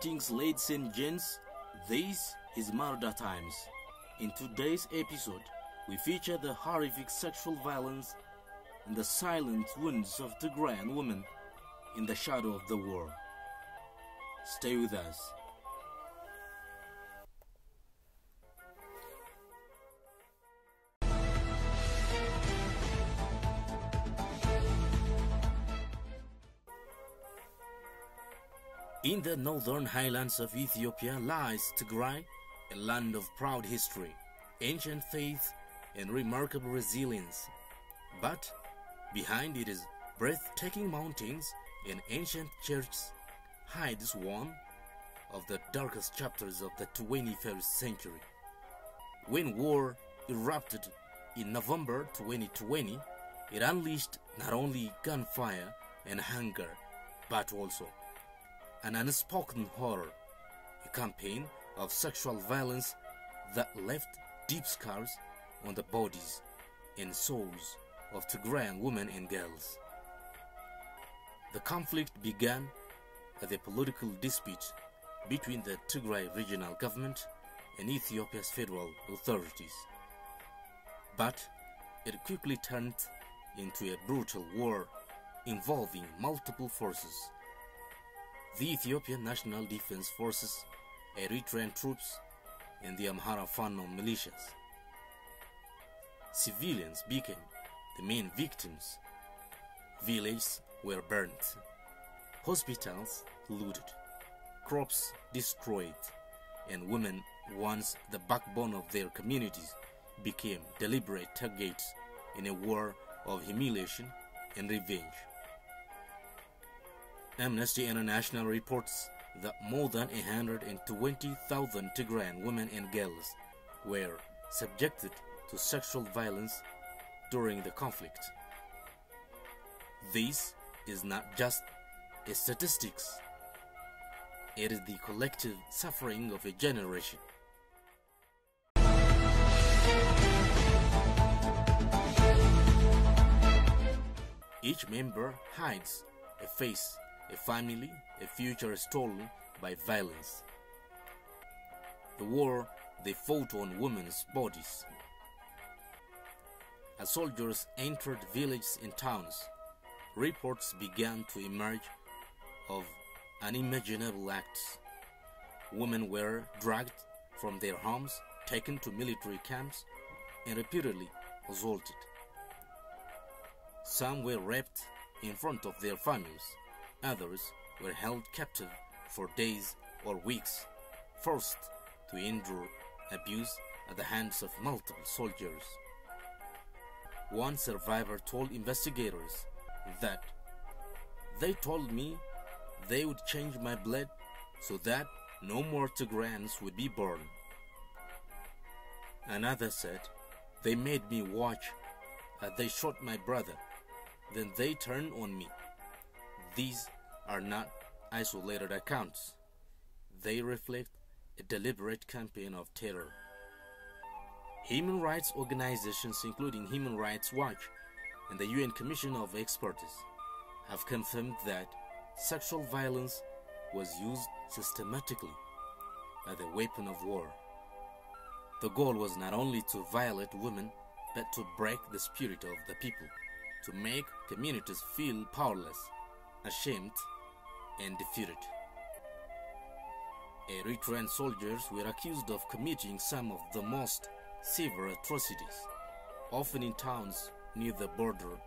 Greetings ladies and gents, this is Murder Times. In today's episode, we feature the horrific sexual violence and the silent wounds of Tigrayan women in the shadow of the war. Stay with us. In the northern highlands of Ethiopia lies Tigray, a land of proud history, ancient faith, and remarkable resilience. But behind it is breathtaking mountains and ancient churches hides one of the darkest chapters of the 21st century. When war erupted in November 2020, it unleashed not only gunfire and hunger, but also an unspoken horror, a campaign of sexual violence that left deep scars on the bodies and souls of Tigrayan women and girls. The conflict began as a political dispute between the Tigray regional government and Ethiopia's federal authorities. But it quickly turned into a brutal war involving multiple forces. The Ethiopian National Defense Forces, Eritrean troops, and the Amhara Fano militias. Civilians became the main victims. Villages were burnt, hospitals looted, crops destroyed, and women, once the backbone of their communities, became deliberate targets in a war of humiliation and revenge. Amnesty International reports that more than 120,000 Tigrayan women and girls were subjected to sexual violence during the conflict. This is not just a statistics, it is the collective suffering of a generation. Each member hides a face, a family, a future stolen by violence. The war they fought on women's bodies. As soldiers entered villages and towns, reports began to emerge of unimaginable acts. Women were dragged from their homes, taken to military camps, and repeatedly assaulted. Some were raped in front of their families. Others were held captive for days or weeks, forced to endure abuse at the hands of multiple soldiers. One survivor told investigators that they told me they would change my blood so that no more Tigrayans would be born. Another said they made me watch as they shot my brother, then they turned on me. These are not isolated accounts. They reflect a deliberate campaign of terror. Human rights organizations, including Human Rights Watch and the UN Commission of Experts, have confirmed that sexual violence was used systematically as a weapon of war. The goal was not only to violate women, but to break the spirit of the people, to make communities feel powerless, ashamed, and defeated. Eritrean soldiers were accused of committing some of the most severe atrocities, often in towns near the border,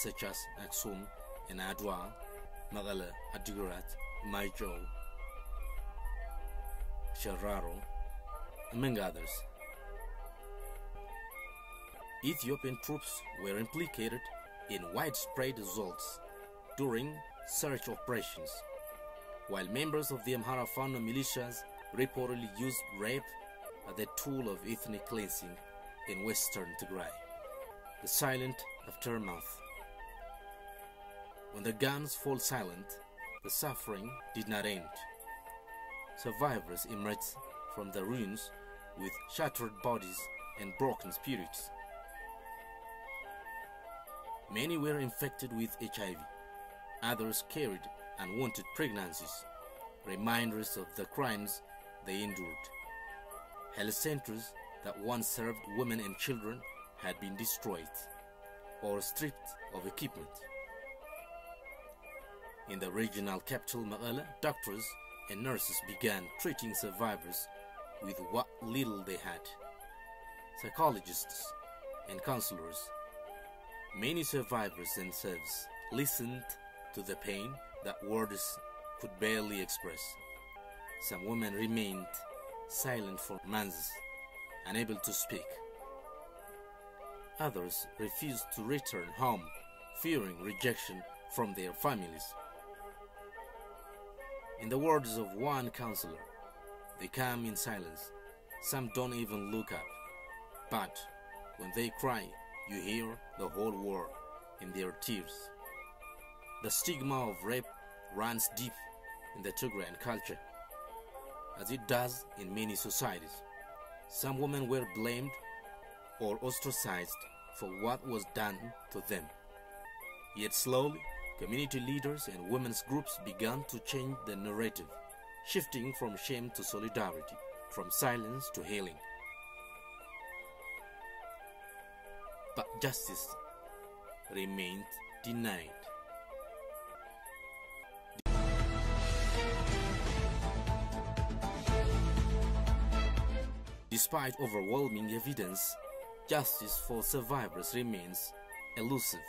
such as Aksum and Adwa, Magala, Adigrat, Maijo, Shararo, among others. Ethiopian troops were implicated in widespread assaults during search operations, while members of the Amhara Fano militias reportedly used rape as a tool of ethnic cleansing in western Tigray. The silent aftermath. When the guns fall silent, the suffering did not end. Survivors emerged from the ruins with shattered bodies and broken spirits. Many were infected with HIV. Others carried unwanted pregnancies, reminders of the crimes they endured. Health centers that once served women and children had been destroyed or stripped of equipment. In the regional capital Mekelle, doctors and nurses began treating survivors with what little they had. Psychologists and counselors. Many survivors themselves listened to the pain that words could barely express. Some women remained silent for months, unable to speak. Others refused to return home, fearing rejection from their families. In the words of one counselor, they come in silence. Some don't even look up. But when they cry, you hear the whole world in their tears. The stigma of rape runs deep in the Tigrayan culture, as it does in many societies. Some women were blamed or ostracized for what was done to them. Yet slowly, community leaders and women's groups began to change the narrative, shifting from shame to solidarity, from silence to healing. But justice remained denied. Despite overwhelming evidence, justice for survivors remains elusive.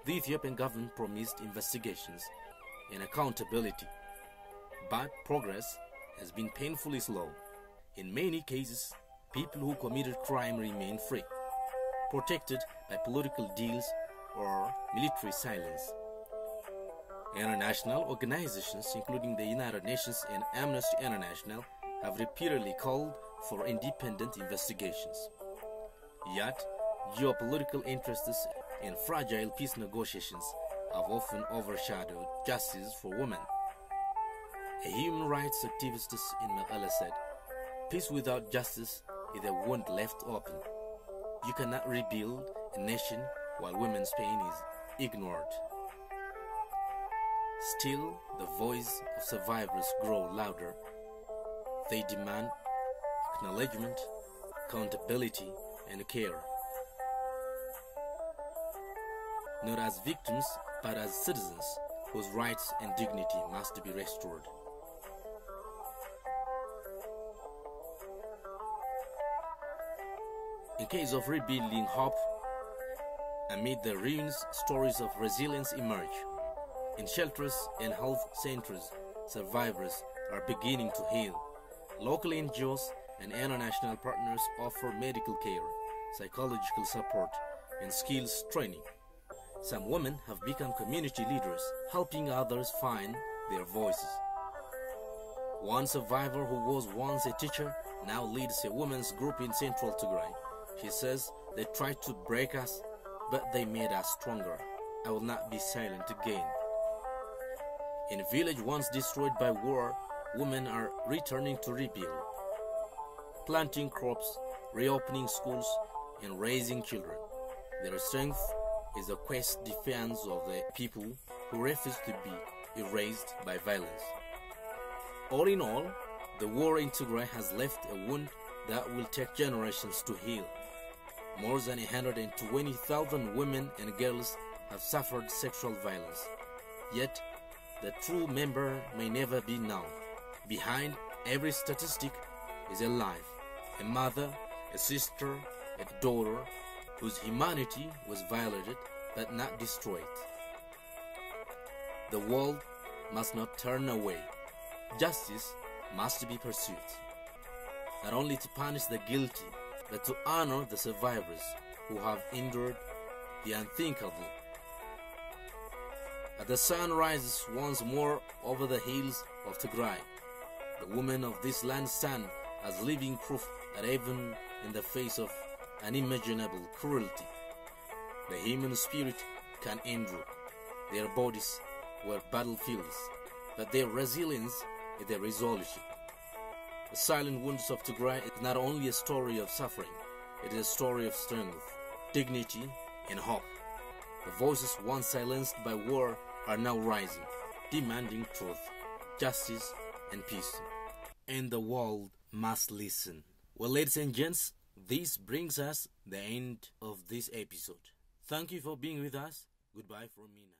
The Ethiopian government promised investigations and accountability, but progress has been painfully slow. In many cases, people who committed crime remain free, protected by political deals or military silence. International organizations, including the United Nations and Amnesty International, have repeatedly called for independent investigations. Yet, geopolitical interests and fragile peace negotiations have often overshadowed justice for women. A human rights activist in Mekelle said, "Peace without justice is a wound left open. You cannot rebuild a nation while women's pain is ignored." Still, the voice of survivors grows louder. They demand acknowledgement, accountability, and care. Not as victims, but as citizens whose rights and dignity must be restored. In case of rebuilding hope, amid the ruins, stories of resilience emerge. In shelters and health centers, survivors are beginning to heal. Local NGOs and international partners offer medical care, psychological support, and skills training. Some women have become community leaders, helping others find their voices. One survivor who was once a teacher now leads a women's group in central Tigray. She says, "They tried to break us, but they made us stronger. I will not be silent again." In a village once destroyed by war, women are returning to rebuild, planting crops, reopening schools, and raising children. Their strength is the quest defense of the people who refuse to be erased by violence. All in all, the war in Tigray has left a wound that will take generations to heal. More than 120,000 women and girls have suffered sexual violence. Yet, the true number may never be known. Behind every statistic is a life, a mother, a sister, a daughter, whose humanity was violated but not destroyed. The world must not turn away. Justice must be pursued, not only to punish the guilty, but to honor the survivors who have endured the unthinkable. As the sun rises once more over the hills of Tigray, the women of this land stand as living proof that even in the face of unimaginable cruelty, the human spirit can endure. Their bodies were battlefields, but their resilience is their resolution. The silent wounds of Tigray is not only a story of suffering, it is a story of strength, dignity, and hope. The voices once silenced by war are now rising, demanding truth, justice, and peace. And the world must listen. Well, ladies and gents, this brings us the end of this episode. Thank you for being with us. Goodbye from me now.